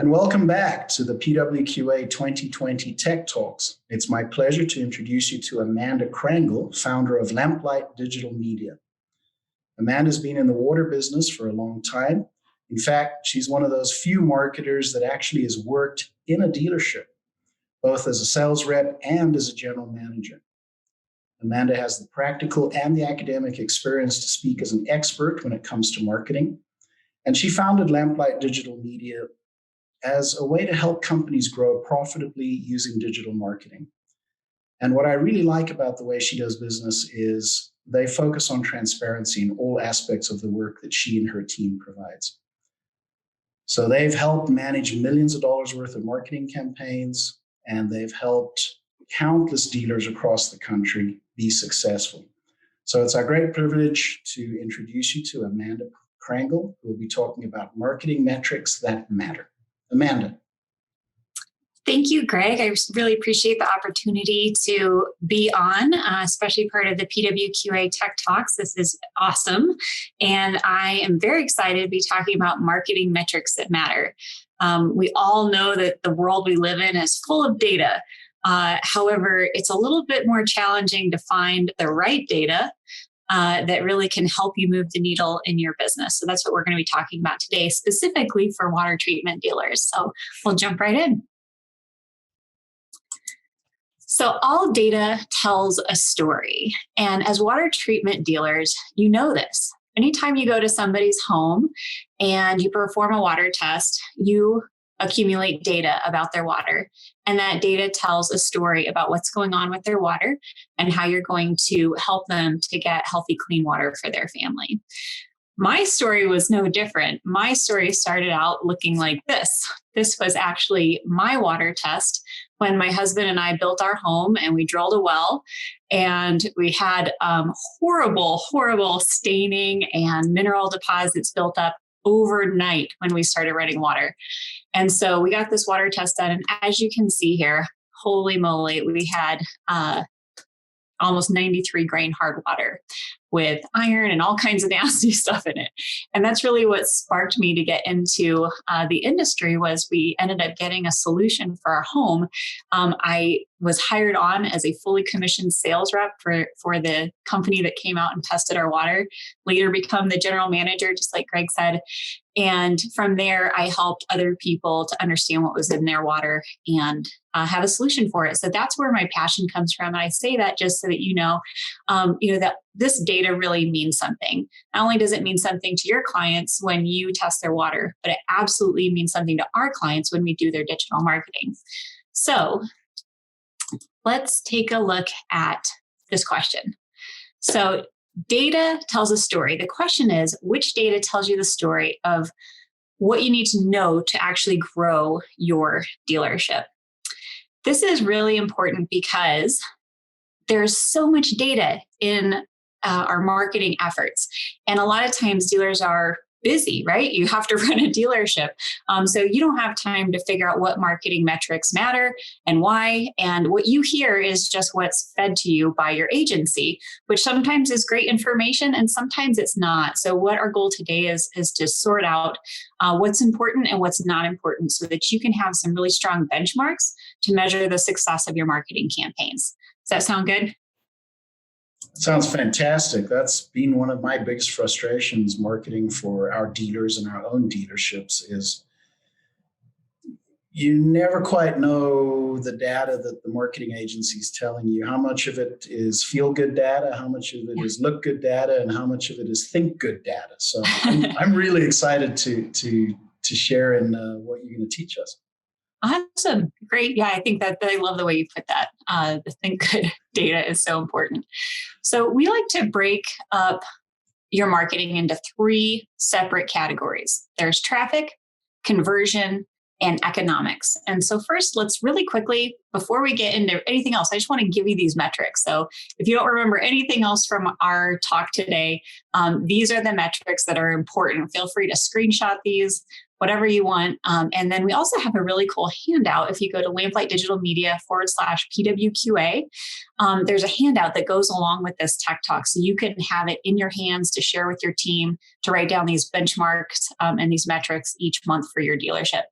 And welcome back to the PWQA 2020 Tech Talks. It's my pleasure to introduce you to Amanda Crangle, founder of Lamplight Digital Media. Amanda's been in the water business for a long time. In fact, she's one of those few marketers that actually has worked in a dealership, both as a sales rep and as a general manager. Amanda has the practical and the academic experience to speak as an expert when it comes to marketing. And she founded Lamplight Digital Media as a way to help companies grow profitably using digital marketing. And what I really like about the way she does business is they focus on transparency in all aspects of the work that she and her team provides. So they've helped manage millions of dollars worth of marketing campaigns, and they've helped countless dealers across the country be successful. So it's our great privilege to introduce you to Amanda Crangle, who will be talking about marketing metrics that matter. Amanda. Thank you, Greg. I really appreciate the opportunity to be on, especially part of the PWQA Tech Talks. This is awesome. And I am very excited to be talking about marketing metrics that matter. We all know that the world we live in is full of data. However, it's a little bit more challenging to find the right data that really can help you move the needle in your business. So that's what we're going to be talking about today, specifically for water treatment dealers. So we'll jump right in. So all data tells a story. And as water treatment dealers, you know this. Anytime you go to somebody's home and you perform a water test, you accumulate data about their water. And that data tells a story about what's going on with their water and how you're going to help them to get healthy, clean water for their family. My story was no different. My story started out looking like this. This was actually my water test when my husband and I built our home and we drilled a well, and we had horrible staining and mineral deposits built up overnight when we started running water. And so we got this water test done. And as you can see here, holy moly, we had almost 93 grain hard water with iron and all kinds of nasty stuff in it. And that's really what sparked me to get into the industry. Was we ended up getting a solution for our home. I was hired on as a fully commissioned sales rep for the company that came out and tested our water, later become the general manager, just like Greg said. And from there, I helped other people to understand what was in their water and have a solution for it. So that's where my passion comes from. And I say that just so that you know that this data really means something. Not only does it mean something to your clients when you test their water, but it absolutely means something to our clients when we do their digital marketing. So let's take a look at this question. So data tells a story. The question is, which data tells you the story of what you need to know to actually grow your dealership? This is really important because there's so much data in our marketing efforts. And a lot of times dealers are busy, right? You have to run a dealership. So you don't have time to figure out what marketing metrics matter and why. And what you hear is just what's fed to you by your agency, which sometimes is great information and sometimes it's not. So what our goal today is to sort out what's important and what's not important so that you can have some really strong benchmarks to measure the success of your marketing campaigns. Does that sound good? Sounds fantastic. That's been one of my biggest frustrations marketing for our dealers and our own dealerships is you never quite know the data that the marketing agency is telling you. How much of it is feel-good data, how much of it is look-good data, and how much of it is think-good data. So I'm really excited to share in what you're going to teach us. Awesome. Great. Yeah, I think that I love the way you put that. The think good data is so important. So we like to break up your marketing into 3 separate categories. There's traffic, conversion, and economics. And so first, let's really quickly, before we get into anything else, I just want to give you these metrics. So if you don't remember anything else from our talk today, these are the metrics that are important. Feel free to screenshot these, whatever you want. And then we also have a really cool handout. If you go to Lamplight Digital Media /PWQA, there's a handout that goes along with this tech talk. So you can have it in your hands to share with your team to write down these benchmarks and these metrics each month for your dealership.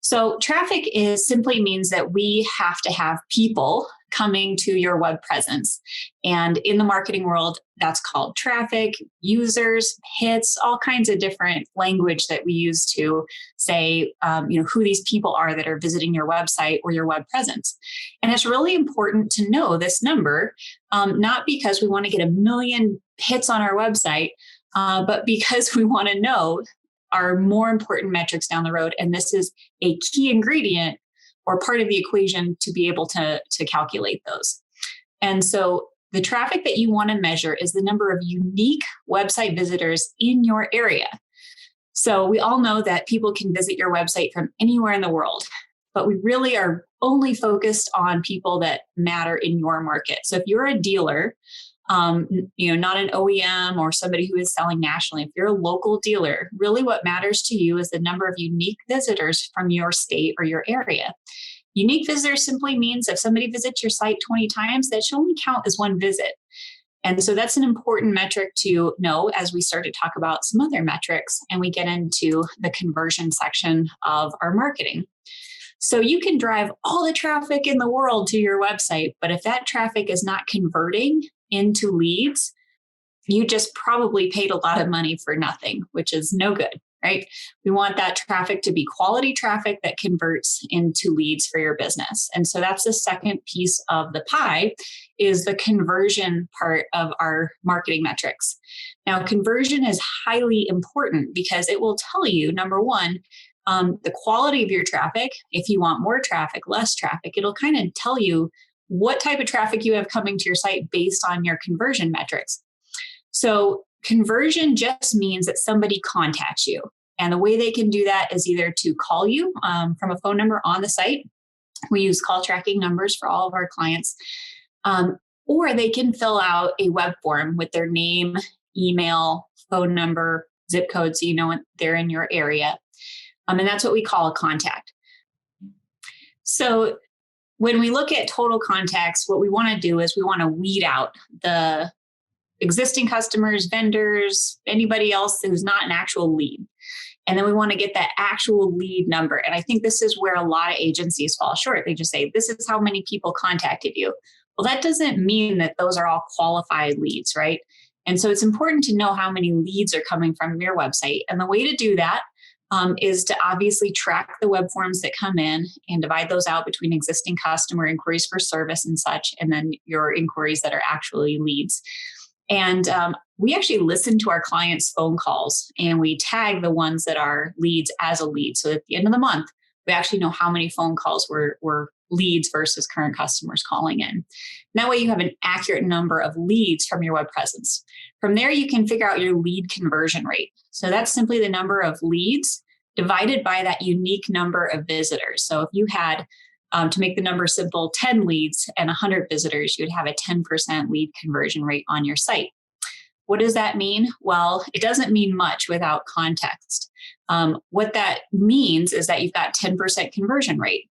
So traffic simply means that we have to have people coming to your web presence. And in the marketing world, that's called traffic, users, hits, all kinds of different language that we use to say, who these people are that are visiting your website or your web presence. And it's really important to know this number, not because we want to get 1 million hits on our website, but because we want to know our more important metrics down the road. And this is a key ingredient or part of the equation to be able to calculate those. And so the traffic that you want to measure is the number of unique website visitors in your area. So we all know that people can visit your website from anywhere in the world, but we really are only focused on people that matter in your market. So if you're a dealer, not an OEM or somebody who is selling nationally, if you're a local dealer, really what matters to you is the number of unique visitors from your state or your area. Unique visitors simply means if somebody visits your site 20 times, that should only count as one visit. And so that's an important metric to know as we start to talk about some other metrics and we get into the conversion section of our marketing. So you can drive all the traffic in the world to your website, but if that traffic is not converting into leads, you just probably paid a lot of money for nothing, which is no good, right? We want that traffic to be quality traffic that converts into leads for your business. And so that's the second piece of the pie, is the conversion part of our marketing metrics. Now, conversion is highly important because it will tell you, number one, the quality of your traffic. If you want more traffic, less traffic, it'll kind of tell you what type of traffic you have coming to your site based on your conversion metrics. So conversion just means that somebody contacts you. And the way they can do that is either to call you from a phone number on the site. We use call tracking numbers for all of our clients. Or they can fill out a web form with their name, email, phone number, zip code, so you know they're in your area. And that's what we call a contact. So when we look at total contacts, what we want to do is we want to weed out the existing customers, vendors, anybody else who's not an actual lead. And then we want to get that actual lead number. And I think this is where a lot of agencies fall short. They just say, this is how many people contacted you. Well, that doesn't mean that those are all qualified leads, right? And so it's important to know how many leads are coming from your website. And the way to do that is to obviously track the web forms that come in and divide those out between existing customer inquiries for service and such, and then your inquiries that are actually leads. And we actually listen to our clients' phone calls and we tag the ones that are leads as a lead. So at the end of the month, we actually know how many phone calls were leads versus current customers calling in. And that way you have an accurate number of leads from your web presence. From there, you can figure out your lead conversion rate. So that's simply the number of leads divided by that unique number of visitors. So if you had, to make the number simple, 10 leads and 100 visitors, you would have a 10% lead conversion rate on your site. What does that mean? Well, it doesn't mean much without context. What that means is that you've got 10% conversion rate.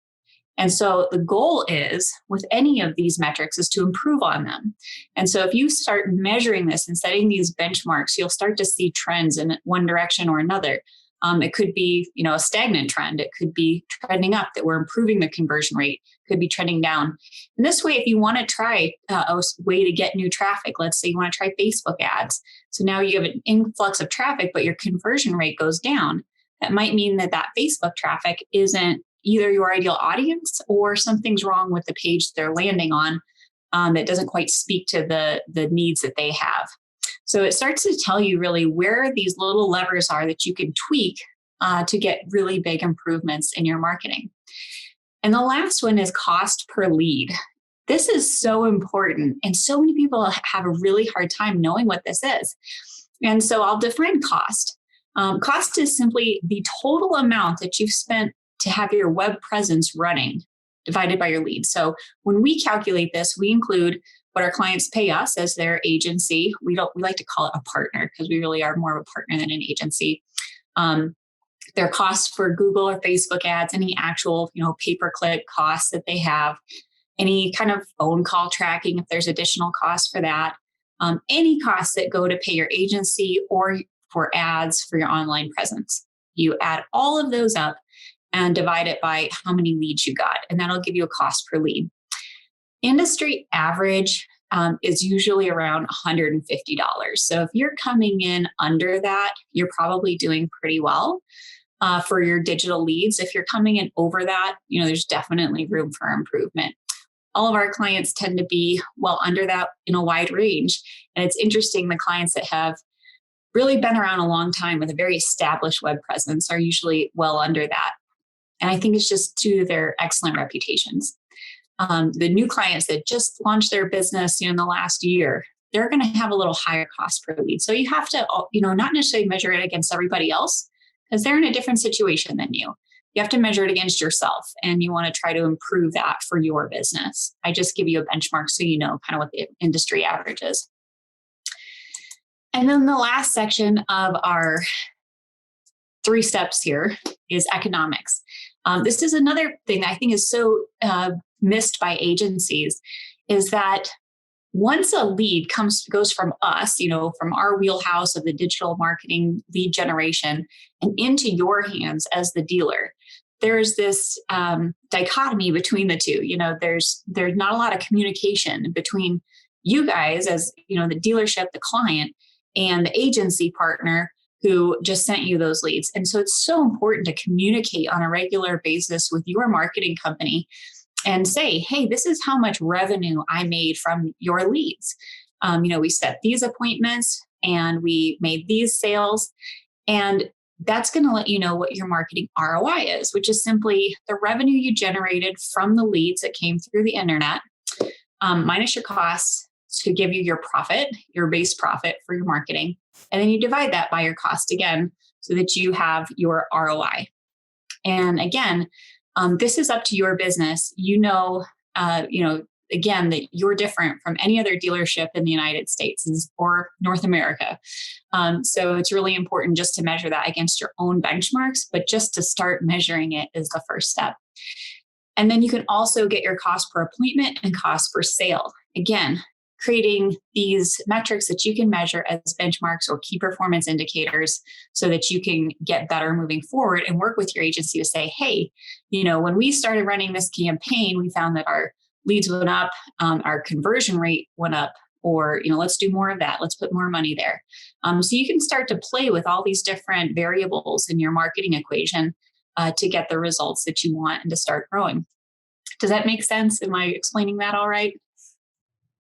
And so the goal is, with any of these metrics, is to improve on them. And so if you start measuring this and setting these benchmarks, you'll start to see trends in one direction or another. It could be, a stagnant trend. It could be trending up, that we're improving the conversion rate. It could be trending down. And this way, if you want to try a way to get new traffic, let's say you want to try Facebook ads. So now you have an influx of traffic, but your conversion rate goes down. That might mean that Facebook traffic isn't either your ideal audience or something's wrong with the page they're landing on that doesn't quite speak to the needs that they have. So it starts to tell you really where these little levers are that you can tweak to get really big improvements in your marketing. And the last one is cost per lead. This is so important, and so many people have a really hard time knowing what this is. And so I'll define cost. Cost is simply the total amount that you've spent to have your web presence running divided by your leads. So when we calculate this, we include what our clients pay us as their agency. We like to call it a partner because we really are more of a partner than an agency. Their costs for Google or Facebook ads, any actual, pay-per-click costs that they have, any kind of phone call tracking if there's additional costs for that, any costs that go to pay your agency or for ads for your online presence. You add all of those up, and divide it by how many leads you got. And that'll give you a cost per lead. Industry average is usually around $150. So if you're coming in under that, you're probably doing pretty well for your digital leads. If you're coming in over that, there's definitely room for improvement. All of our clients tend to be well under that in a wide range. And it's interesting, the clients that have really been around a long time with a very established web presence are usually well under that. And I think it's just due to their excellent reputations. The new clients that just launched their business in the last year, they're going to have a little higher cost per lead. So you have to, not necessarily measure it against everybody else because they're in a different situation than you. You have to measure it against yourself, and you want to try to improve that for your business. I just give you a benchmark so you know kind of what the industry average is. And then the last section of our 3 steps here is economics. This is another thing that I think is so missed by agencies, is that once a lead goes from us, from our wheelhouse of the digital marketing lead generation and into your hands as the dealer, there's this dichotomy between the two. There's not a lot of communication between you guys as, the dealership, the client, and the agency partner who just sent you those leads. And so it's so important to communicate on a regular basis with your marketing company and say, hey, this is how much revenue I made from your leads. We set these appointments and we made these sales. And that's going to let you know what your marketing ROI is, which is simply the revenue you generated from the leads that came through the internet, minus your costs to give you your profit, your base profit for your marketing. And then you divide that by your cost again so that you have your ROI. And again, this is up to your business. Again, that you're different from any other dealership in the United States or North America. So it's really important just to measure that against your own benchmarks, but just to start measuring it is the first step. And then you can also get your cost per appointment and cost per sale. Again, creating these metrics that you can measure as benchmarks or key performance indicators so that you can get better moving forward and work with your agency to say, hey, when we started running this campaign, we found that our leads went up, our conversion rate went up, or, let's do more of that. Let's put more money there. So you can start to play with all these different variables in your marketing equation to get the results that you want and to start growing. Does that make sense? Am I explaining that all right?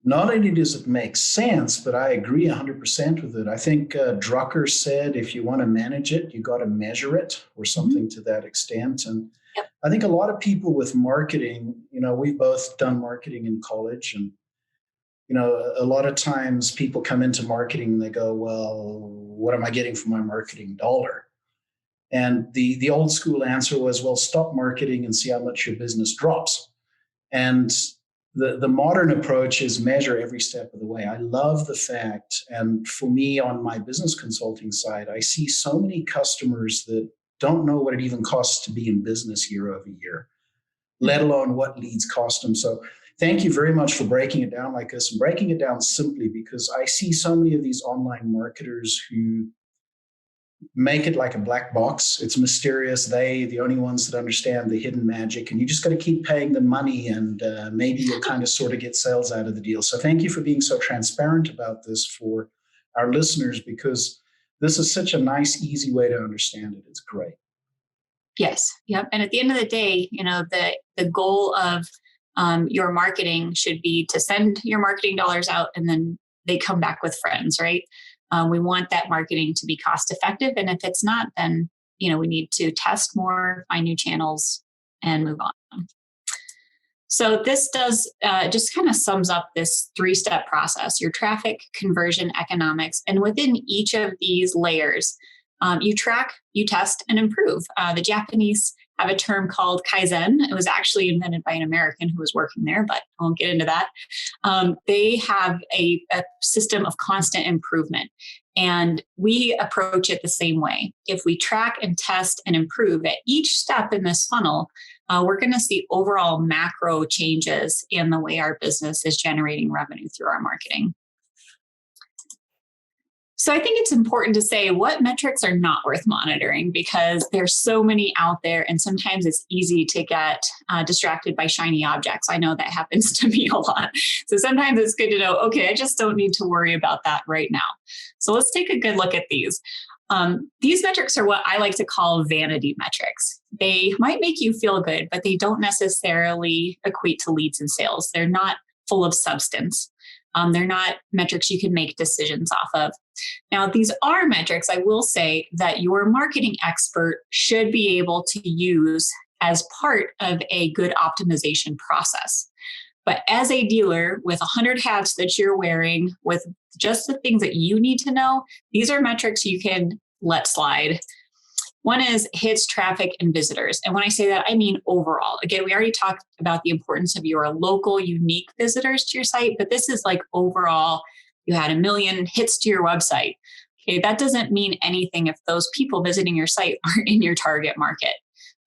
Not only does it make sense, but I agree 100% with it. I think Drucker said, if you want to manage it, you got to measure it, or something to that extent. And Yep. I think a lot of people with marketing, we've both done marketing in college, and a lot of times people come into marketing and they go, well, what am I getting for my marketing dollar? And the old school answer was, well, stop marketing and see how much your business drops. And the modern approach is measure every step of the way. I love the fact, and for me on my business consulting side, I see so many customers that don't know what it even costs to be in business year over year, let alone what leads cost them. So thank you very much for breaking it down like this, and breaking it down simply, because I see so many of these online marketers who make it like a black box. It's mysterious. The only ones that understand the hidden magic, and you just got to keep paying them money, and maybe you'll kind of sort of get sales out of the deal. So thank you for being so transparent about this for our listeners, because this is such a nice, easy way to understand it. It's great. Yes. Yep. And at the end of the day, the goal of your marketing should be to send your marketing dollars out and then they come back with friends, right? We want that marketing to be cost effective. And if it's not, then, we need to test more, find new channels, and move on. So this does just kind of sums up this 3-step process: your traffic, conversion, economics. And within each of these layers, you track, you test, and improve. The Japanese have a term called Kaizen. It was actually invented by an American who was working there, but I won't get into that. They have a system of constant improvement, and we approach it the same way. If we track and test and improve at each step in this funnel, we're going to see overall macro changes in the way our business is generating revenue through our marketing. So I think it's important to say what metrics are not worth monitoring, because there's so many out there, and sometimes it's easy to get distracted by shiny objects. I know that happens to me a lot. So sometimes it's good to know, okay, I just don't need to worry about that right now. So let's take a good look at these. These metrics are what I like to call vanity metrics. They might make you feel good, but they don't necessarily equate to leads and sales. They're not full of substance. They're not metrics you can make decisions off of. Now, these are metrics I will say that your marketing expert should be able to use as part of a good optimization process. But as a dealer with 100 hats that you're wearing, with just the things that you need to know, these are metrics you can let slide. One is hits, traffic, and visitors. And when I say that, I mean overall. Again, we already talked about the importance of your local, unique visitors to your site, but this is like overall, you had 1 million hits to your website. Okay, that doesn't mean anything if those people visiting your site aren't in your target market.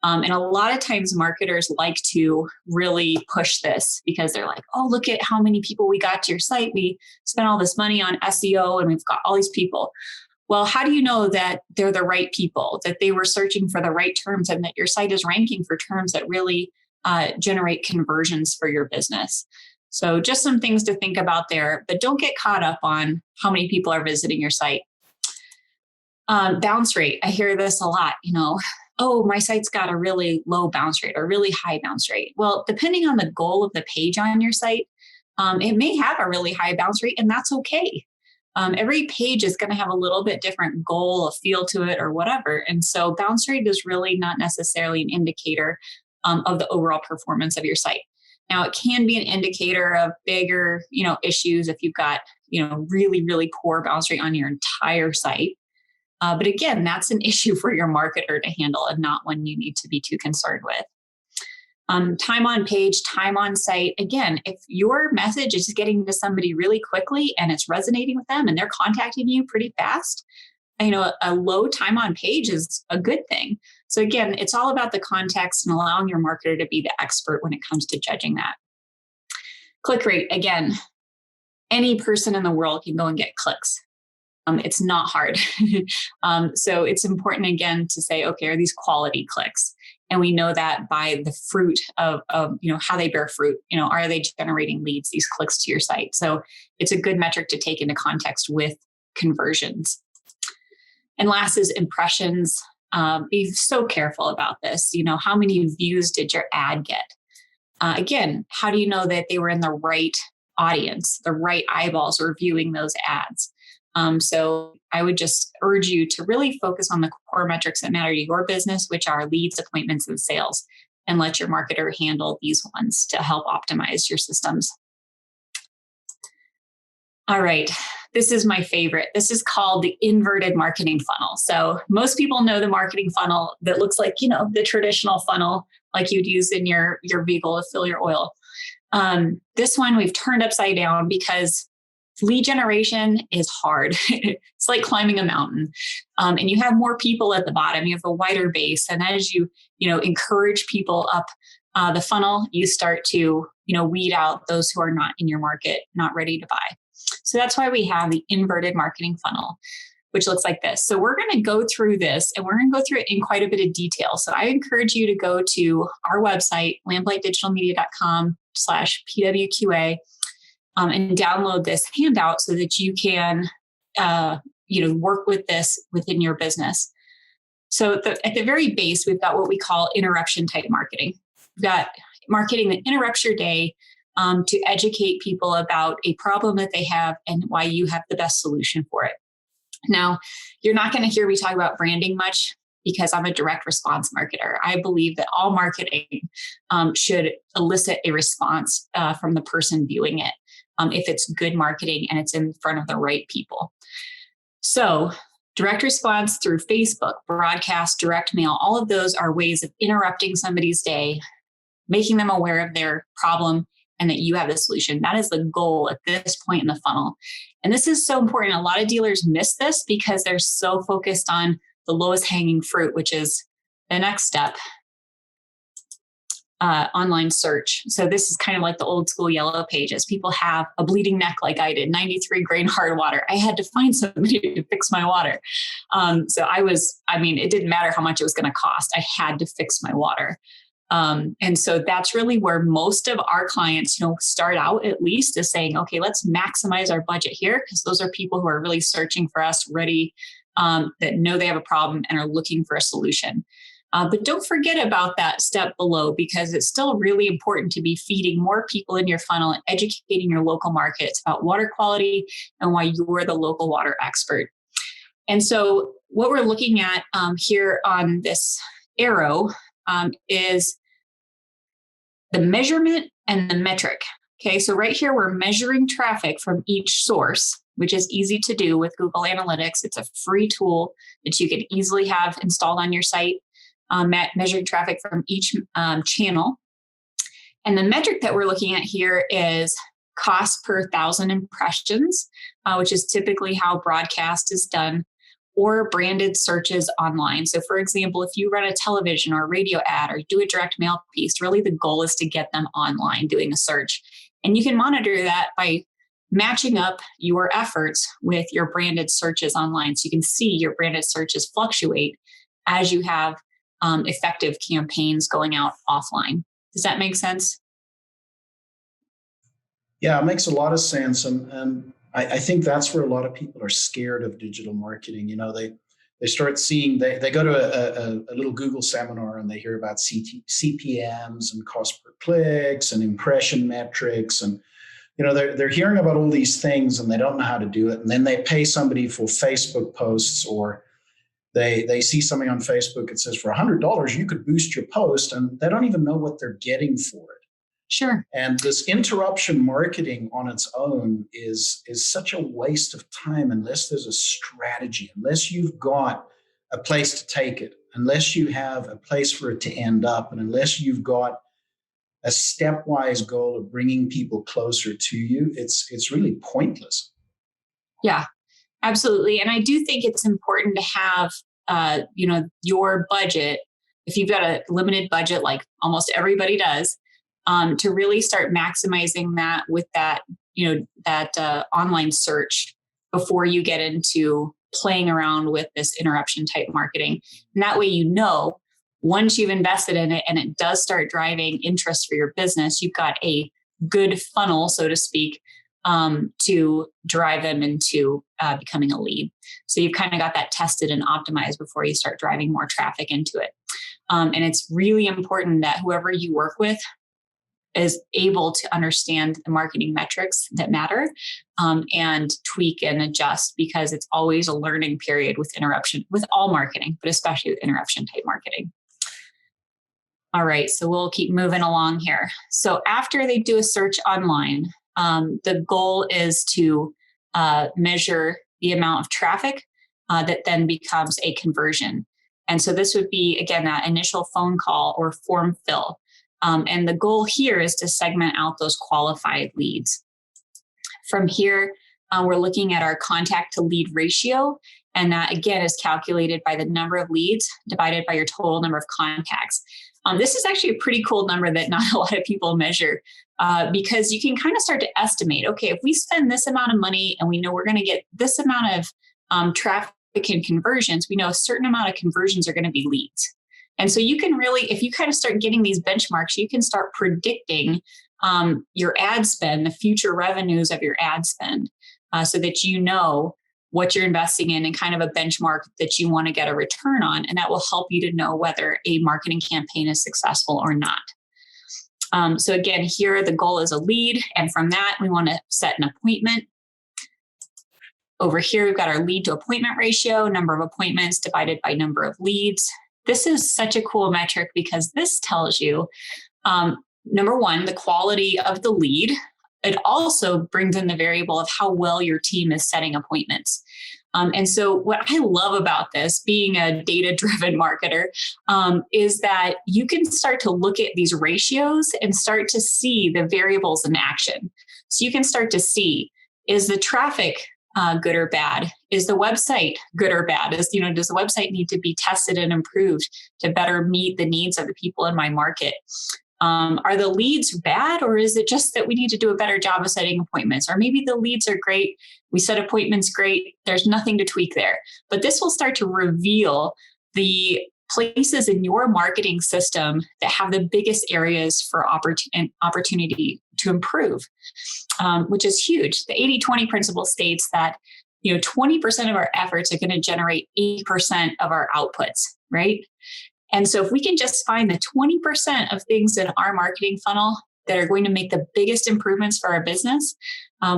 And a lot of times marketers like to really push this because they're like, oh, look at how many people we got to your site. We spent all this money on SEO and we've got all these people. Well, how do you know that they're the right people, that they were searching for the right terms, and that your site is ranking for terms that really generate conversions for your business? So just some things to think about there, but don't get caught up on how many people are visiting your site. Bounce rate. I hear this a lot, oh, my site's got a really low bounce rate or really high bounce rate. Well, depending on the goal of the page on your site, it may have a really high bounce rate, and that's okay. Every page is going to have a little bit different goal, a feel to it, or whatever. And so bounce rate is really not necessarily an indicator of the overall performance of your site. Now, it can be an indicator of bigger, issues if you've got, really, really poor bounce rate on your entire site. But again, that's an issue for your marketer to handle and not one you need to be too concerned with. Time on page, time on site. Again, if your message is getting to somebody really quickly and it's resonating with them and they're contacting you pretty fast, a low time on page is a good thing. So again, it's all about the context and allowing your marketer to be the expert when it comes to judging that. Click rate. Again, any person in the world can go and get clicks. It's not hard. So it's important, again, to say, okay, are these quality clicks? And we know that by the fruit of how they bear fruit. Are they generating leads, these clicks to your site? So it's a good metric to take into context with conversions. And last is impressions. Be so careful about this. How many views did your ad get? Again, how do you know that they were in the right audience, the right eyeballs were viewing those ads? So I would just urge you to really focus on the core metrics that matter to your business, which are leads, appointments, and sales, and let your marketer handle these ones to help optimize your systems. All right. This is my favorite. This is called the inverted marketing funnel. So most people know the marketing funnel that looks like, the traditional funnel like you'd use in your vehicle to fill your oil. This one we've turned upside down because lead generation is hard. It's like climbing a mountain. And you have more people at the bottom. You have a wider base. And as you, encourage people up the funnel, you start to, weed out those who are not in your market, not ready to buy. So that's why we have the inverted marketing funnel, which looks like this. So we're going to go through this, and we're going to go through it in quite a bit of detail. So I encourage you to go to our website, lamplightdigitalmedia.com/PWQA, and download this handout so that you can, work with this within your business. So at the very base, we've got what we call interruption type marketing. We've got marketing that interrupts your day to educate people about a problem that they have and why you have the best solution for it. Now, you're not going to hear me talk about branding much because I'm a direct response marketer. I believe that all marketing should elicit a response from the person viewing it. If it's good marketing and it's in front of the right people. So direct response through Facebook, broadcast, direct mail, all of those are ways of interrupting somebody's day, making them aware of their problem and that you have the solution. That is the goal at this point in the funnel. And this is so important. A lot of dealers miss this because they're so focused on the lowest hanging fruit, which is the next step. online search. So this is kind of like the old school yellow pages. People have a bleeding neck like I did, 93 grain hard water. I had to find somebody to fix my water. It didn't matter how much it was going to cost. I had to fix my water. And so that's really where most of our clients, start out at least is saying, okay, let's maximize our budget here, because those are people who are really searching for us, ready, that know they have a problem and are looking for a solution. But don't forget about that step below, because it's still really important to be feeding more people in your funnel and educating your local markets about water quality and why you're the local water expert. And so what we're looking at here on this arrow is the measurement and the metric. Okay, so right here, we're measuring traffic from each source, which is easy to do with Google Analytics. It's a free tool that you can easily have installed on your site, measuring traffic from each channel. And the metric that we're looking at here is cost per 1,000 impressions, which is typically how broadcast is done, or branded searches online. So for example, if you run a television or a radio ad or do a direct mail piece, really the goal is to get them online doing a search. And you can monitor that by matching up your efforts with your branded searches online. So you can see your branded searches fluctuate as you have effective campaigns going out offline. Does that make sense? Yeah, it makes a lot of sense. And I think that's where a lot of people are scared of digital marketing. They start seeing, they go to a little Google seminar and they hear about CPMs and cost per clicks and impression metrics. And, they're hearing about all these things and they don't know how to do it. And then they pay somebody for Facebook posts, or they see something on Facebook that says for $100, you could boost your post, and they don't even know what they're getting for it. Sure. And this interruption marketing on its own is such a waste of time unless there's a strategy, unless you've got a place to take it, unless you have a place for it to end up, and unless you've got a stepwise goal of bringing people closer to you, it's really pointless. Yeah, absolutely. And I do think it's important to have, your budget, if you've got a limited budget, like almost everybody does, to really start maximizing that with that, online search before you get into playing around with this interruption type marketing. And that way, once you've invested in it and it does start driving interest for your business, you've got a good funnel, so to speak, to drive them into becoming a lead. So you've kind of got that tested and optimized before you start driving more traffic into it. And it's really important that whoever you work with is able to understand the marketing metrics that matter, and tweak and adjust, because it's always a learning period with all marketing, but especially with interruption type marketing. All right, so we'll keep moving along here. So after they do a search online, the goal is to measure the amount of traffic that then becomes a conversion. And so this would be, again, that initial phone call or form fill. And the goal here is to segment out those qualified leads. From here, we're looking at our contact-to-lead ratio. And that, again, is calculated by the number of leads divided by your total number of contacts. This is actually a pretty cool number that not a lot of people measure, because you can kind of start to estimate, okay, if we spend this amount of money and we know we're going to get this amount of traffic and conversions, we know a certain amount of conversions are going to be leads. And so you can really, if you kind of start getting these benchmarks, you can start predicting your ad spend, the future revenues of your ad spend, so that you know what you're investing in and kind of a benchmark that you want to get a return on. And that will help you to know whether a marketing campaign is successful or not. So again, here the goal is a lead. And from that, we want to set an appointment. Over here, we've got our lead to appointment ratio, number of appointments divided by number of leads. This is such a cool metric because this tells you, number one, the quality of the lead. It also brings in the variable of how well your team is setting appointments. And so what I love about this, being a data-driven marketer, is that you can start to look at these ratios and start to see the variables in action. So you can start to see, is the traffic good or bad? Is the website good or bad? Does the website need to be tested and improved to better meet the needs of the people in my market? Are the leads bad, or is it just that we need to do a better job of setting appointments? Or maybe the leads are great, we set appointments great, there's nothing to tweak there. But this will start to reveal the places in your marketing system that have the biggest areas for opportunity to improve, which is huge. The 80-20 principle states that 20% of our efforts are going to generate 80% of our outputs, right? And so if we can just find the 20% of things in our marketing funnel that are going to make the biggest improvements for our business,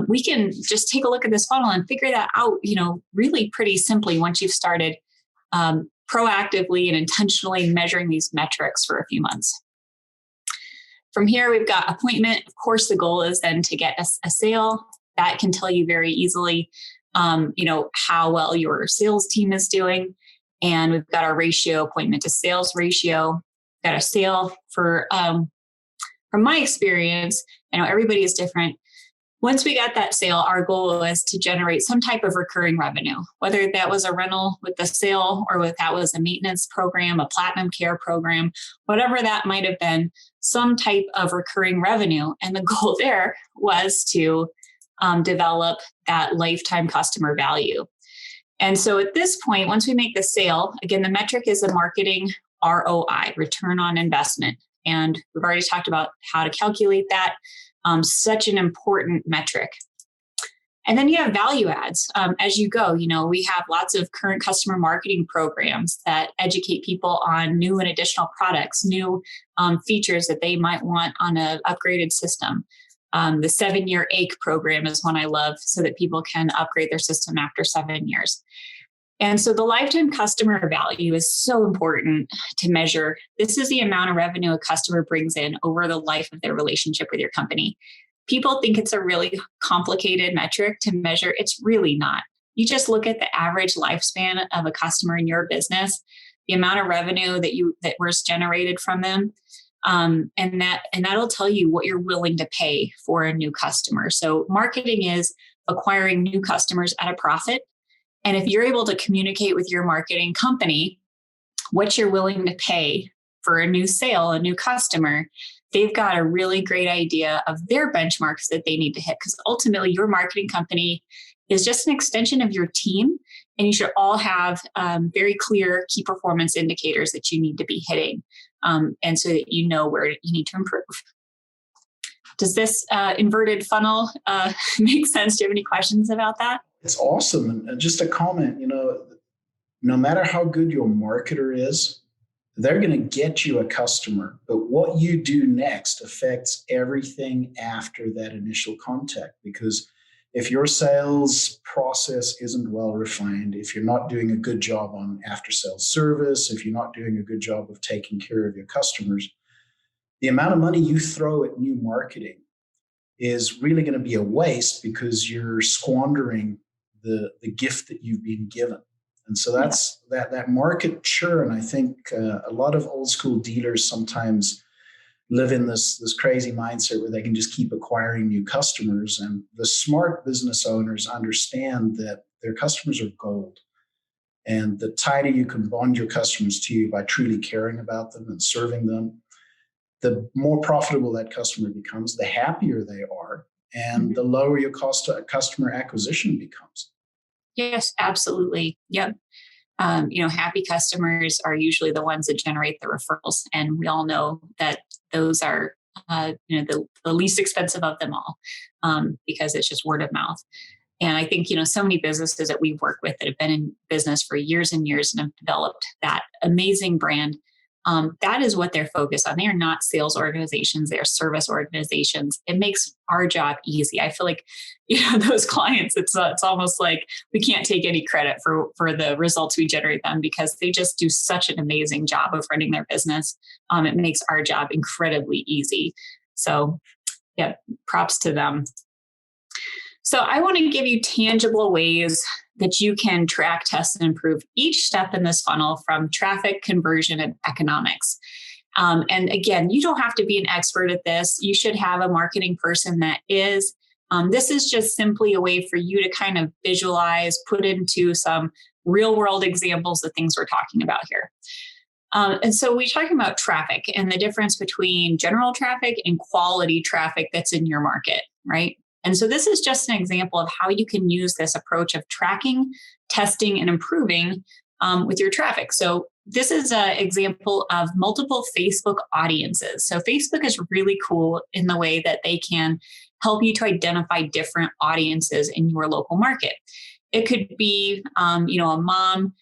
we can just take a look at this funnel and figure that out, really pretty simply once you've started proactively and intentionally measuring these metrics for a few months. From here, we've got appointment. Of course, the goal is then to get a sale. That can tell you very easily, how well your sales team is doing. And we've got our ratio, appointment to sales ratio. Got a sale from my experience, I know everybody is different. Once we got that sale, our goal was to generate some type of recurring revenue, whether that was a rental with the sale or if that was a maintenance program, a platinum care program, whatever that might have been, some type of recurring revenue. And the goal there was to develop that lifetime customer value. And so at this point, once we make the sale, again, the metric is a marketing ROI, return on investment. And we've already talked about how to calculate that. Such an important metric. And then you have value adds as you go. We have lots of current customer marketing programs that educate people on new and additional products, new features that they might want on an upgraded system. The 7-year AIC program is one I love, so that people can upgrade their system after 7 years. And so the lifetime customer value is so important to measure. This is the amount of revenue a customer brings in over the life of their relationship with your company. People think it's a really complicated metric to measure. It's really not. You just look at the average lifespan of a customer in your business, the amount of revenue that was generated from them, and that'll tell you what you're willing to pay for a new customer. So marketing is acquiring new customers at a profit. And if you're able to communicate with your marketing company what you're willing to pay for a new sale, a new customer, they've got a really great idea of their benchmarks that they need to hit. Because ultimately, your marketing company is just an extension of your team. And you should all have very clear key performance indicators that you need to be hitting. And so that you know where you need to improve. Does this inverted funnel make sense? Do you have any questions about that? It's awesome. And just a comment, no matter how good your marketer is, they're going to get you a customer. But what you do next affects everything after that initial contact. Because if your sales process isn't well refined, if you're not doing a good job on after sales service, if you're not doing a good job of taking care of your customers, the amount of money you throw at new marketing is really going to be a waste because you're squandering the gift that you've been given. And so that's that market churn. I think a lot of old school dealers sometimes live in this crazy mindset where they can just keep acquiring new customers. And the smart business owners understand that their customers are gold. And the tighter you can bond your customers to you by truly caring about them and serving them, the more profitable that customer becomes, the happier they are, and the lower your cost to customer acquisition becomes. Yes, absolutely. Yep. Happy customers are usually the ones that generate the referrals. And we all know that those are, the least expensive of them all, because it's just word of mouth. And I think, so many businesses that we've worked with that have been in business for years and years and have developed that amazing brand, that is what they're focused on. They are not sales organizations. They are service organizations. It makes our job easy. I feel like, those clients, it's almost like we can't take any credit for the results we generate them because they just do such an amazing job of running their business. It makes our job incredibly easy. So yeah, props to them. So I want to give you tangible ways that you can track, test, and improve each step in this funnel from traffic, conversion, and economics. And again, you don't have to be an expert at this. You should have a marketing person that is. This is just simply a way for you to kind of visualize, put into some real world examples of things we're talking about here. And so we're talking about traffic and the difference between general traffic and quality traffic that's in your market, right? And so this is just an example of how you can use this approach of tracking, testing, and improving with your traffic. So this is an example of multiple Facebook audiences. So Facebook is really cool in the way that they can help you to identify different audiences in your local market. It could be, a mom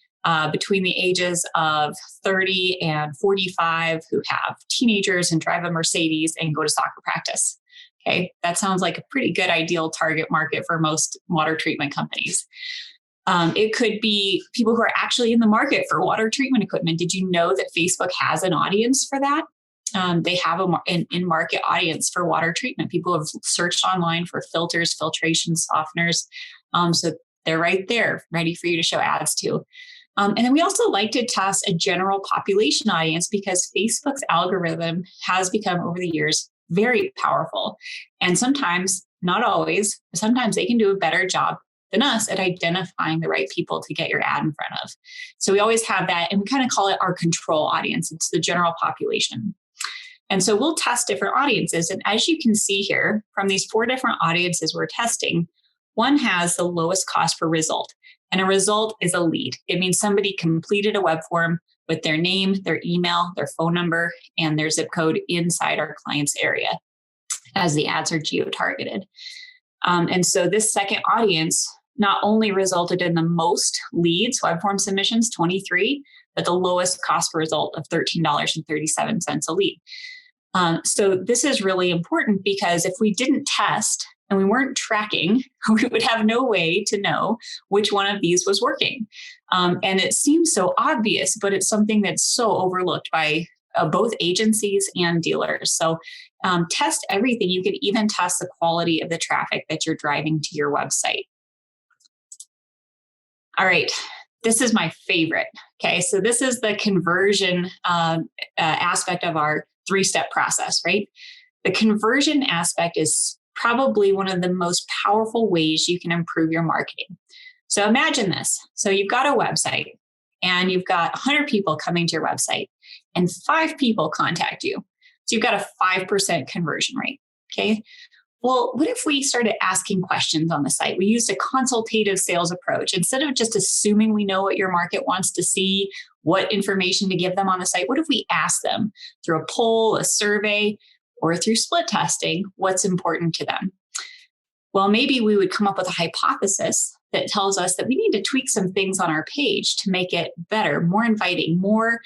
between the ages of 30 and 45 who have teenagers and drive a Mercedes and go to soccer practice. Okay, that sounds like a pretty good ideal target market for most water treatment companies. It could be people who are actually in the market for water treatment equipment. Did you know that Facebook has an audience for that? They have an in-market audience for water treatment. People have searched online for filters, filtration, softeners. So they're right there, ready for you to show ads to. And then we also like to test a general population audience because Facebook's algorithm has become over the years very powerful. And sometimes, not always, sometimes they can do a better job than us at identifying the right people to get your ad in front of. So we always have that, and we kind of call it our control audience. It's the general population. And so we'll test different audiences. And as you can see here, from these 4 different audiences we're testing, one has the lowest cost per result. And a result is a lead. It means somebody completed a web form with their name, their email, their phone number, and their zip code inside our client's area, as the ads are geo-targeted. And so this second audience not only resulted in the most leads, web form submissions, 23, but the lowest cost per result of $13.37 a lead. So this is really important because if we didn't test and we weren't tracking, we would have no way to know which one of these was working. And it seems so obvious, but it's something that's so overlooked by both agencies and dealers. So test everything. You can even test the quality of the traffic that you're driving to your website. All right, this is my favorite. Okay, so this is the conversion aspect of our 3-step process, right? The conversion aspect is probably one of the most powerful ways you can improve your marketing. So imagine this. So you've got a website and you've got 100 people coming to your website and 5 people contact you. So you've got a 5% conversion rate, okay? Well, what if we started asking questions on the site? We used a consultative sales approach. Instead of just assuming we know what your market wants to see, what information to give them on the site, what if we ask them through a poll, a survey, or through split testing, what's important to them? Well, maybe we would come up with a hypothesis that tells us that we need to tweak some things on our page to make it better, more inviting, more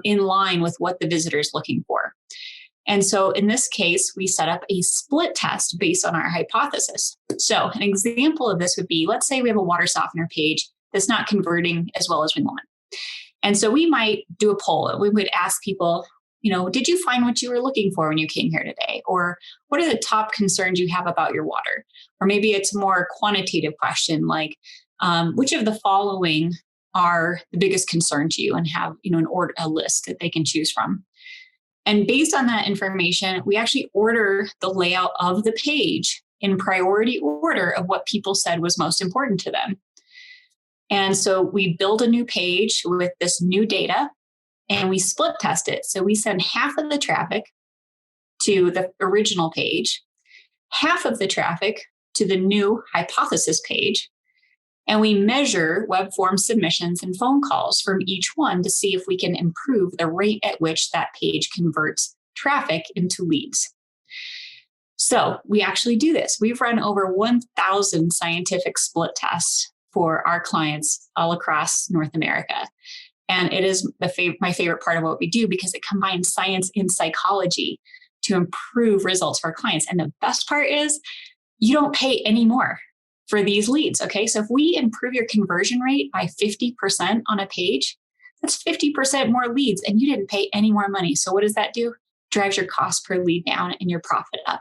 in line with what the visitor is looking for. And so in this case, we set up a split test based on our hypothesis. So an example of this would be, let's say we have a water softener page that's not converting as well as we want. And so we might do a poll. We would ask people, did you find what you were looking for when you came here today? Or what are the top concerns you have about your water? Or maybe it's a more quantitative question like, which of the following are the biggest concern to you, and have, a list that they can choose from. And based on that information, we actually order the layout of the page in priority order of what people said was most important to them. And so we build a new page with this new data and we split test it. So we send half of the traffic to the original page, half of the traffic to the new hypothesis page, and we measure web form submissions and phone calls from each one to see if we can improve the rate at which that page converts traffic into leads. So we actually do this. We've run over 1,000 scientific split tests for our clients all across North America. And it is my favorite part of what we do because it combines science and psychology to improve results for our clients. And the best part is you don't pay any more for these leads, okay? So if we improve your conversion rate by 50% on a page, that's 50% more leads and you didn't pay any more money. So what does that do? Drives your cost per lead down and your profit up,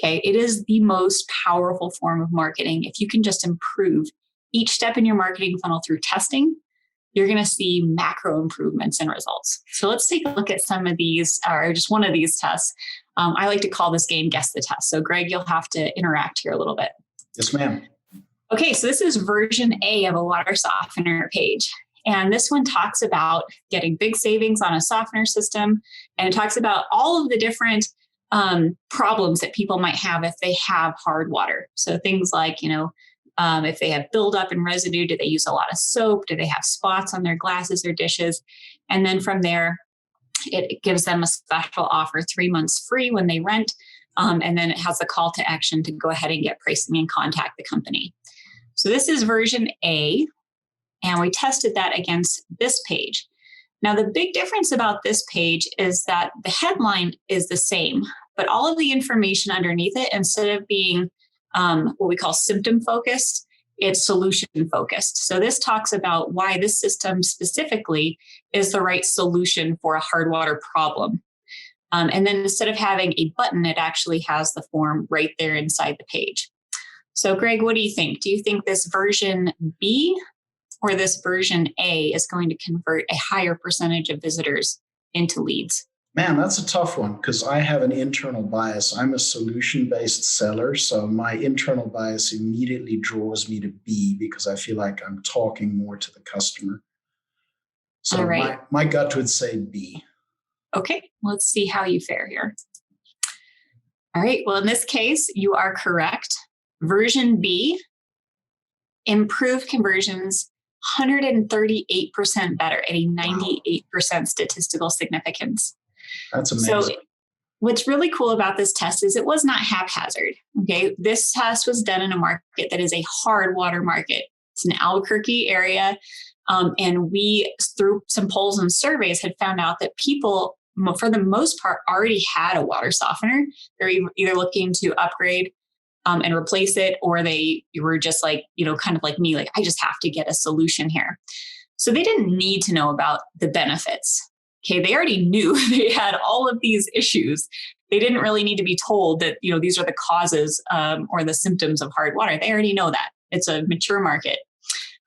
okay? It is the most powerful form of marketing. If you can just improve each step in your marketing funnel through testing, you're gonna see macro improvements in results. So let's take a look at some of these, or just one of these tests. I like to call this game Guess the Test. So Greg, you'll have to interact here a little bit. Yes, ma'am. Okay, so this is version A of a water softener page. And this one talks about getting big savings on a softener system. And it talks about all of the different problems that people might have if they have hard water. So things like, if they have buildup and residue, do they use a lot of soap? Do they have spots on their glasses or dishes? And then from there, it gives them a special offer, 3 months free when they rent. And then it has a call to action to go ahead and get pricing and contact the company. So this is version A, and we tested that against this page. Now, the big difference about this page is that the headline is the same, but all of the information underneath it, instead of being what we call symptom focused, it's solution focused. So this talks about why this system specifically is the right solution for a hard water problem. And then instead of having a button, it actually has the form right there inside the page. So Greg, what do you think? Do you think this version B or this version A is going to convert a higher percentage of visitors into leads? Man, that's a tough one because I have an internal bias. I'm a solution-based seller, so my internal bias immediately draws me to B because I feel like I'm talking more to the customer. So all right. my gut would say B. Okay, let's see how you fare here. All right, well, in this case, you are correct. Version B, improved conversions 138% better at a 98% statistical significance. That's amazing. So what's really cool about this test is it was not haphazard. Okay, this test was done in a market that is a hard water market. It's an Albuquerque area. And we, through some polls and surveys, had found out that people, for the most part, already had a water softener. They're either looking to upgrade and replace it, or they were just like, kind of like me, like, I just have to get a solution here. So they didn't need to know about the benefits. Okay, they already knew they had all of these issues. They didn't really need to be told that, these are the causes or the symptoms of hard water. They already know that. It's a mature market.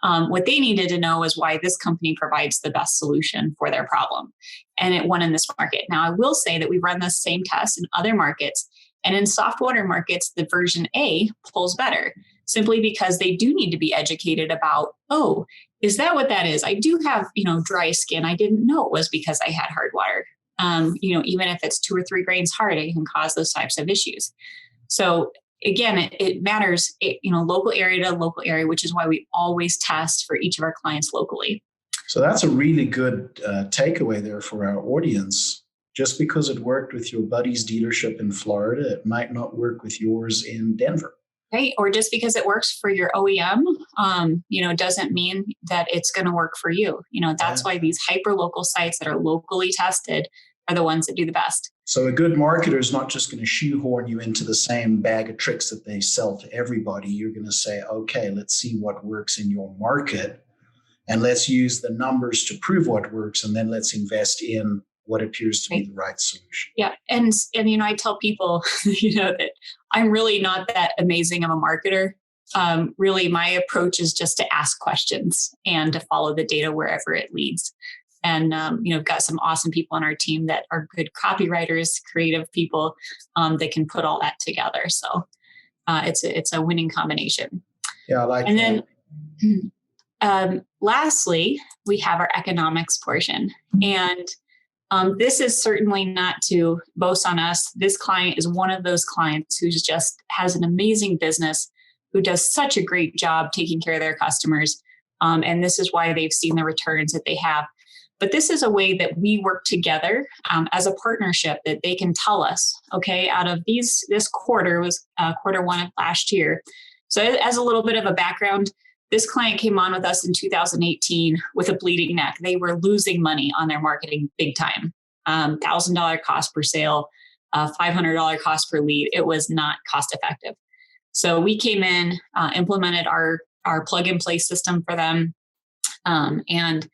What they needed to know is why this company provides the best solution for their problem. And it won in this market. Now, I will say that we've run this same test in other markets. And in soft water markets, the version A pulls better, simply because they do need to be educated about, oh, is that what that is? I do have, dry skin. I didn't know it was because I had hard water. Even if it's 2 or 3 grains hard, it can cause those types of issues. So again, it matters, local area to local area, which is why we always test for each of our clients locally. So that's a really good takeaway there for our audience. Just because it worked with your buddy's dealership in Florida, it might not work with yours in Denver. Right. Or just because it works for your OEM, doesn't mean that it's going to work for you. That's why these hyper local sites that are locally tested are the ones that do the best. So a good marketer is not just going to shoehorn you into the same bag of tricks that they sell to everybody. You're going to say, okay, let's see what works in your market, and let's use the numbers to prove what works, and then let's invest in what appears to be the right solution. Yeah. And I tell people, that I'm really not that amazing of a marketer. Really, my approach is just to ask questions and to follow the data wherever it leads. And, I've got some awesome people on our team that are good copywriters, creative people that can put all that together. So it's a winning combination. Yeah, I like and that. Then lastly, we have our economics portion. And this is certainly not to boast on us. This client is one of those clients who just has an amazing business, who does such a great job taking care of their customers. And this is why they've seen the returns that they have. But this is a way that we work together as a partnership, that they can tell us, okay, out of this quarter was quarter 1 of last year. So as a little bit of a background, this client came on with us in 2018 with a bleeding neck. They were losing money on their marketing big time. $1,000 cost per sale, $500 cost per lead. It was not cost effective. So we came in, implemented our plug and play system for them. And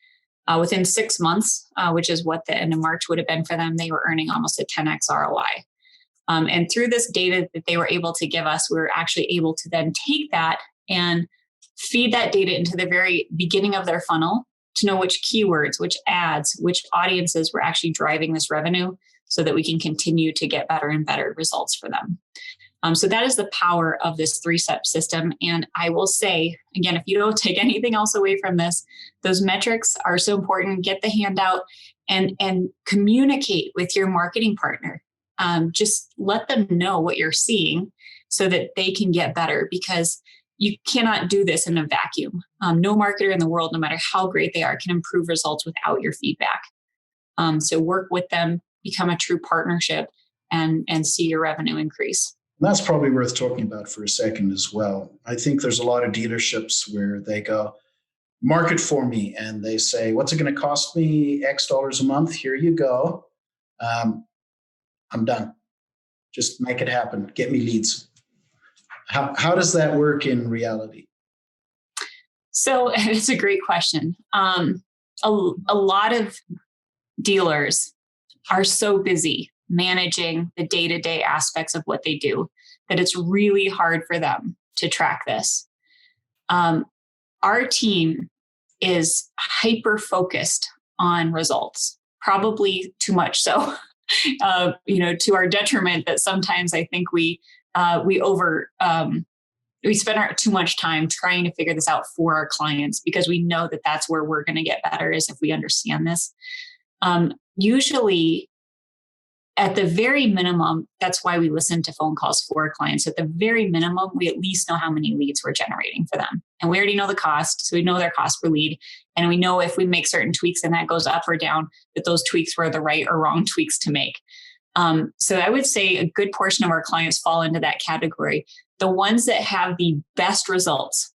within 6 months, which is what the end of March would have been for them, they were earning almost a 10x ROI. And through this data that they were able to give us, we were actually able to then take that and feed that data into the very beginning of their funnel to know which keywords, which ads, which audiences were actually driving this revenue, so that we can continue to get better and better results for them. So that is the power of this 3-step system. And I will say, again, if you don't take anything else away from this, those metrics are so important. Get the handout and communicate with your marketing partner. Just let them know what you're seeing so that they can get better, because you cannot do this in a vacuum. No marketer in the world, no matter how great they are, can improve results without your feedback. So work with them, become a true partnership, and see your revenue increase. And that's probably worth talking about for a second as well. I think there's a lot of dealerships where they go, market for me, and they say, what's it going to cost me? X dollars a month. Here you go. I'm done. Just make it happen. Get me leads. How does that work in reality? So it's a great question. A lot of dealers are so busy managing the day-to-day aspects of what they do that it's really hard for them to track this. Our team is hyper-focused on results, probably too much so, to our detriment, that sometimes I think we spend too much time trying to figure this out for our clients, because we know that that's where we're going to get better, is if we understand this. Usually, at the very minimum, that's why we listen to phone calls for our clients. At the very minimum, we at least know how many leads we're generating for them. And we already know the cost. So we know their cost per lead. And we know if we make certain tweaks and that goes up or down, that those tweaks were the right or wrong tweaks to make. So I would say a good portion of our clients fall into that category. The ones that have the best results,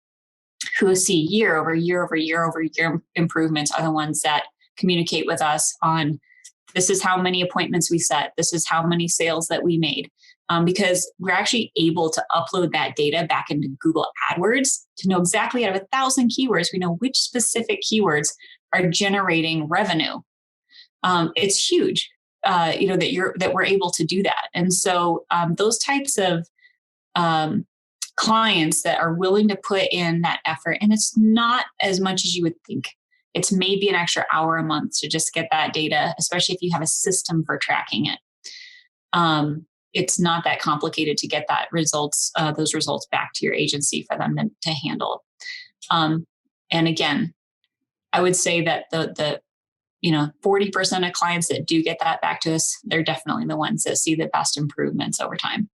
who see year over year over year over year improvements, are the ones that communicate with us on, this is how many appointments we set, this is how many sales that we made, because we're actually able to upload that data back into Google AdWords to know exactly, out of 1,000 keywords, we know which specific keywords are generating revenue. It's huge, that we're able to do that. And so those types of clients that are willing to put in that effort, and it's not as much as you would think. It's maybe an extra hour a month to just get that data, especially if you have a system for tracking it. It's not that complicated to get those results back to your agency for them to handle. And again, I would say that the 40% of clients that do get that back to us, they're definitely the ones that see the best improvements over time.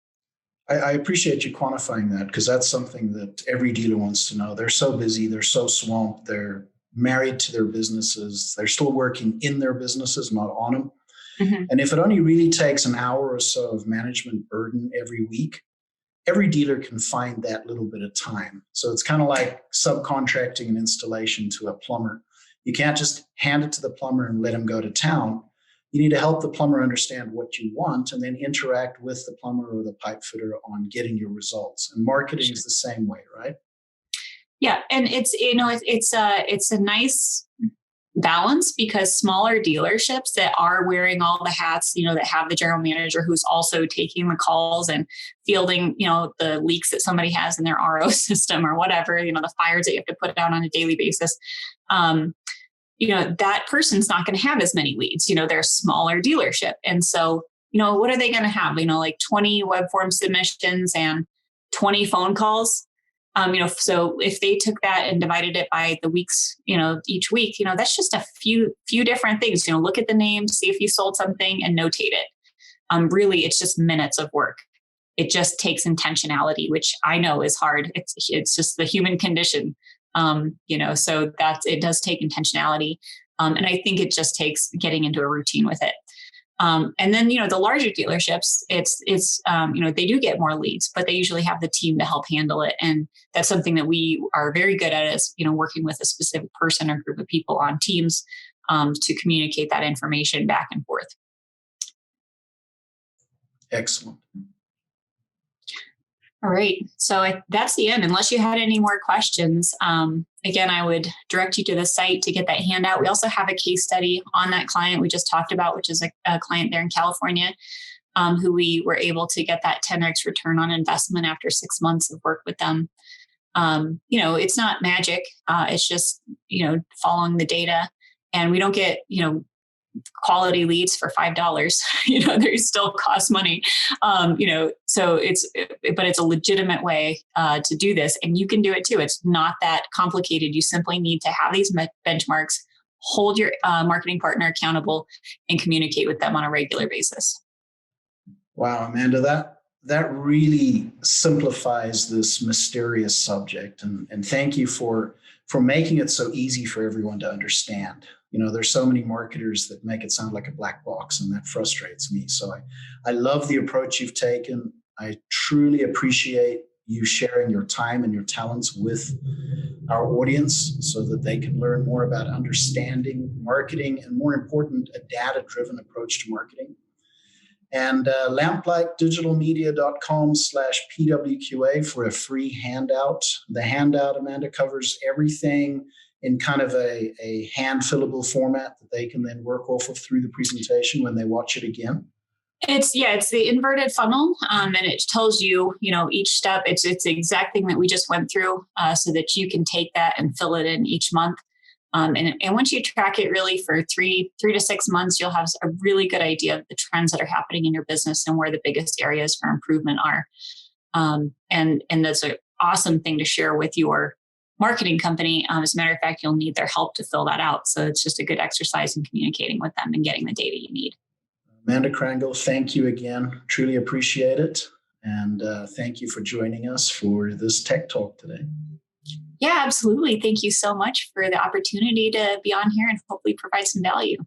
I appreciate you quantifying that, because that's something that every dealer wants to know. They're so busy, they're so swamped, they're married to their businesses, they're still working in their businesses, not on them. Mm-hmm. And if it only really takes an hour or so of management burden every week, every dealer can find that little bit of time. So it's kind of like subcontracting an installation to a plumber. You can't just hand it to the plumber and let him go to town. You need to help the plumber understand what you want, and then interact with the plumber or the pipe fitter on getting your results. And marketing is the same way, right? Yeah, and it's a nice balance, because smaller dealerships that are wearing all the hats, that have the general manager who's also taking the calls and fielding, the leaks that somebody has in their RO system or whatever, the fires that you have to put out on a daily basis. That person's not going to have as many leads. They're a smaller dealership. And so, what are they going to have? Like 20 web form submissions and 20 phone calls. So if they took that and divided it by the weeks, each week, that's just a few different things. Look at the name, see if you sold something, and notate it. Really, it's just minutes of work. It just takes intentionality, which I know is hard. It's just the human condition. So it does take intentionality. And I think it just takes getting into a routine with it. And then, the larger dealerships, it's they do get more leads, but they usually have the team to help handle it. And that's something that we are very good at, is, working with a specific person or group of people on teams, to communicate that information back and forth. Excellent. All right. So that's the end. Unless you had any more questions, again, I would direct you to the site to get that handout. We also have a case study on that client we just talked about, which is a client there in California, who we were able to get that 10x return on investment after 6 months of work with them. It's not magic. It's just, following the data. And we don't get, quality leads for $5. They still cost money. So but it's a legitimate way to do this, and you can do it too. It's not that complicated. You simply need to have these benchmarks, hold your marketing partner accountable, and communicate with them on a regular basis. Wow, Amanda, that really simplifies this mysterious subject, and thank you for making it so easy for everyone to understand. There's so many marketers that make it sound like a black box, and that frustrates me. So I love the approach you've taken. I truly appreciate you sharing your time and your talents with our audience so that they can learn more about understanding marketing, and more important, a data-driven approach to marketing. And lamplightdigitalmedia.com/PWQA for a free handout. The handout, Amanda, covers everything in kind of a hand-fillable format that they can then work off of through the presentation when they watch it again. It's the inverted funnel, and it tells you, each step. It's the exact thing that we just went through, so that you can take that and fill it in each month. And once you track it really for 3 to 6 months, you'll have a really good idea of the trends that are happening in your business and where the biggest areas for improvement are. And that's an awesome thing to share with your marketing company. As a matter of fact, you'll need their help to fill that out. So it's just a good exercise in communicating with them and getting the data you need. Amanda Crangle, thank you again. Truly appreciate it. And thank you for joining us for this Tech Talk today. Yeah, absolutely. Thank you so much for the opportunity to be on here and hopefully provide some value.